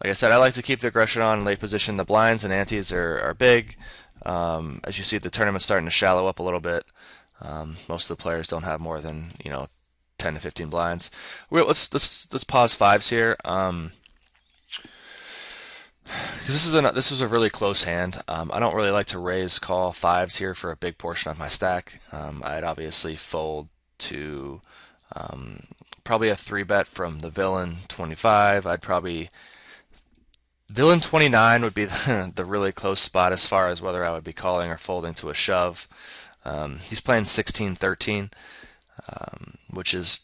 Like I said, I like to keep the aggression on in late position. The blinds and antes are big. As you see, the tournament's starting to shallow up a little bit. Most of the players don't have more than 10 to 15 blinds. Let's pause fives here. Because this was a really close hand. I don't really like to raise call fives here for a big portion of my stack. I'd obviously fold to probably a three bet from the villain 25. I'd probably villain 29 would be the really close spot as far as whether I would be calling or folding to a shove. He's playing 16-13, which is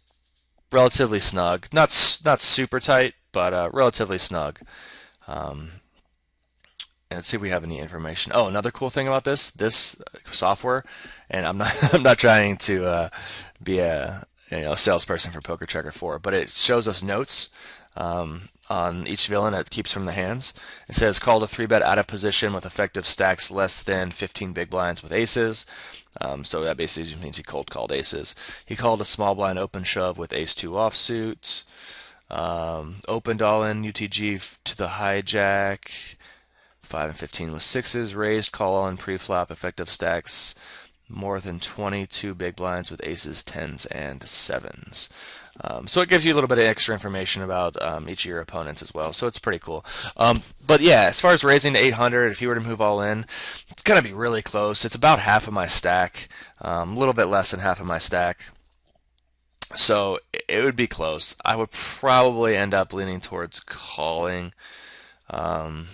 relatively snug. Not super tight, but relatively snug. And let's see if we have any information. Oh, another cool thing about this software, and I'm not I'm not trying to be a salesperson for Poker Checker 4, but it shows us notes on each villain that keeps from the hands. It says called a three bet out of position with effective stacks less than 15 big blinds with aces. So that basically means he cold called aces. He called a small blind open shove with ace two offsuit. Opened all in UTG to the hijack. 5 and 15 with sixes. Raised call all in preflop. Effective stacks more than 22 big blinds with aces, tens, and sevens. So it gives you a little bit of extra information about each of your opponents as well. So it's pretty cool. But yeah, as far as raising to 800, if you were to move all in, it's going to be really close. It's about half of my stack, a little bit less than half of my stack. So it would be close. I would probably end up leaning towards calling. And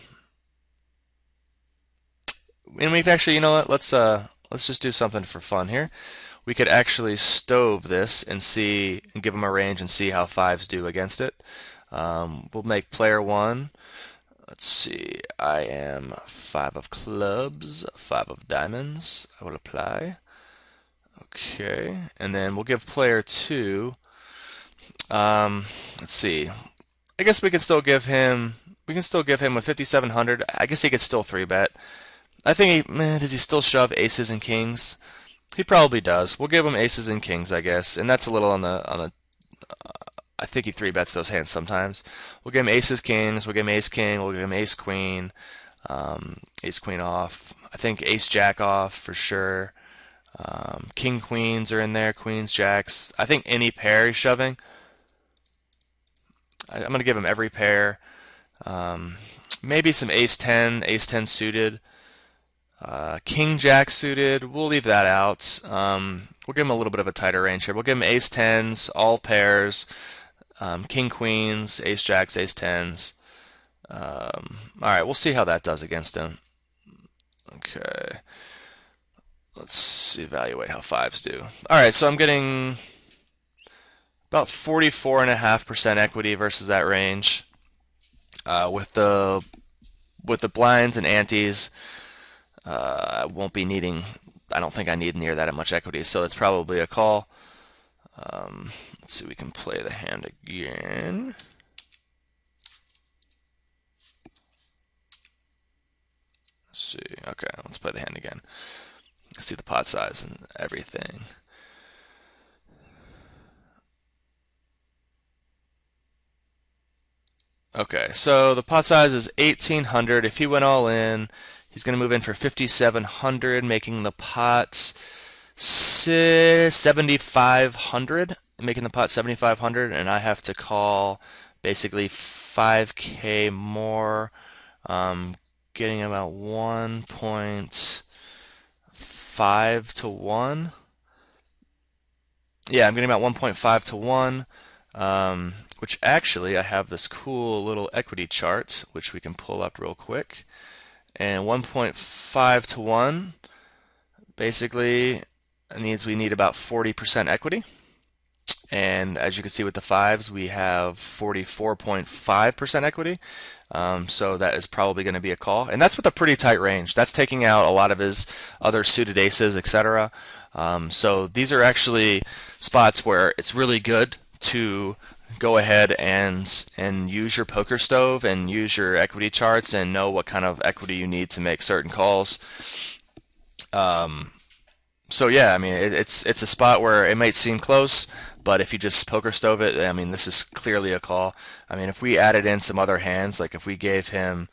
we've actually, you know what? Let's just do something for fun here. We could actually stove this and see and give them a range and see how fives do against it. We'll make player one. Let's see. I am five of clubs, five of diamonds. I will apply. Okay, and then we'll give player two. Let's see. I guess we can still give him. We can still give him a 5,700. I guess he could still three bet. I think does he still shove aces and kings? He probably does. We'll give him aces and kings, I guess, and that's a little on the. I think he three bets those hands sometimes. We'll give him aces kings. We'll give him ace king. We'll give him ace queen, ace queen off. I think ace jack off for sure. King queens are in there. Queens jacks. I think any pair he's shoving. I'm gonna give him every pair. Maybe some ace 10 suited. King Jack suited, we'll leave that out. We'll give him a little bit of a tighter range here. We'll give him ace 10s, all pairs, King Queens, ace Jacks, ace 10s. Alright, we'll see how that does against him. Okay. Let's evaluate how fives do. Alright, so I'm getting about 44.5% equity versus that range. With the blinds and antes. I won't be needing. I don't think I need near that much equity, so it's probably a call. Let's see, we can play the hand again. Let's see. Okay, let's play the hand again. See the pot size and everything. Okay, so the pot size is 1,800. If he went all in, he's going to move in for 5,700, making the pot 7,500, making the pot 7,500, and I have to call basically 5K more, getting about 1.5 to 1. Yeah, I'm getting about 1.5 to 1, which actually I have this cool little equity chart, which we can pull up real quick. And 1.5 to 1 basically means we need about 40% equity. And as you can see with the fives, we have 44.5% equity. So that is probably going to be a call. And that's with a pretty tight range. That's taking out a lot of his other suited aces, etc. So these are actually spots where it's really good to go ahead and use your Pokerstove and use your equity charts and know what kind of equity you need to make certain calls. So yeah, I mean it's a spot where it might seem close, but if you just poker stove it, I mean this is clearly a call. I mean if we added in some other hands, like if we gave him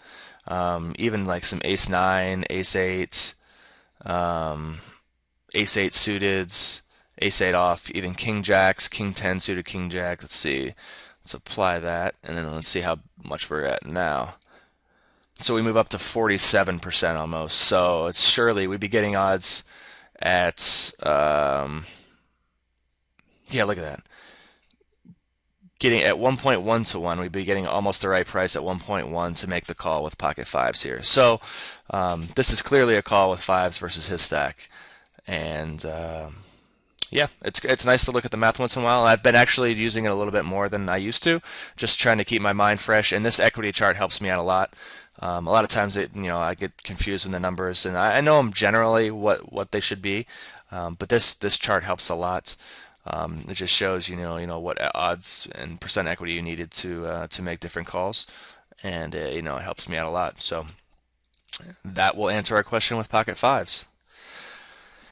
even like some ace nine, ace eight, um, ace eight suiteds, ace eight off, even king jacks, king ten suited, king jack. Let's see, let's apply that, and then let's see how much we're at now. So we move up to 47% almost. So it's surely we'd be getting odds at yeah, look at that. Getting at 1.1 to 1, we'd be getting almost the right price at 1.1 to make the call with pocket fives here. So this is clearly a call with fives versus his stack. And yeah, it's nice to look at the math once in a while. I've been actually using it a little bit more than I used to, just trying to keep my mind fresh. And this equity chart helps me out a lot. A lot of times, I get confused in the numbers, and I know them generally what they should be, but this chart helps a lot. It just shows what odds and percent equity you needed to make different calls, and it helps me out a lot. So that will answer our question with pocket fives.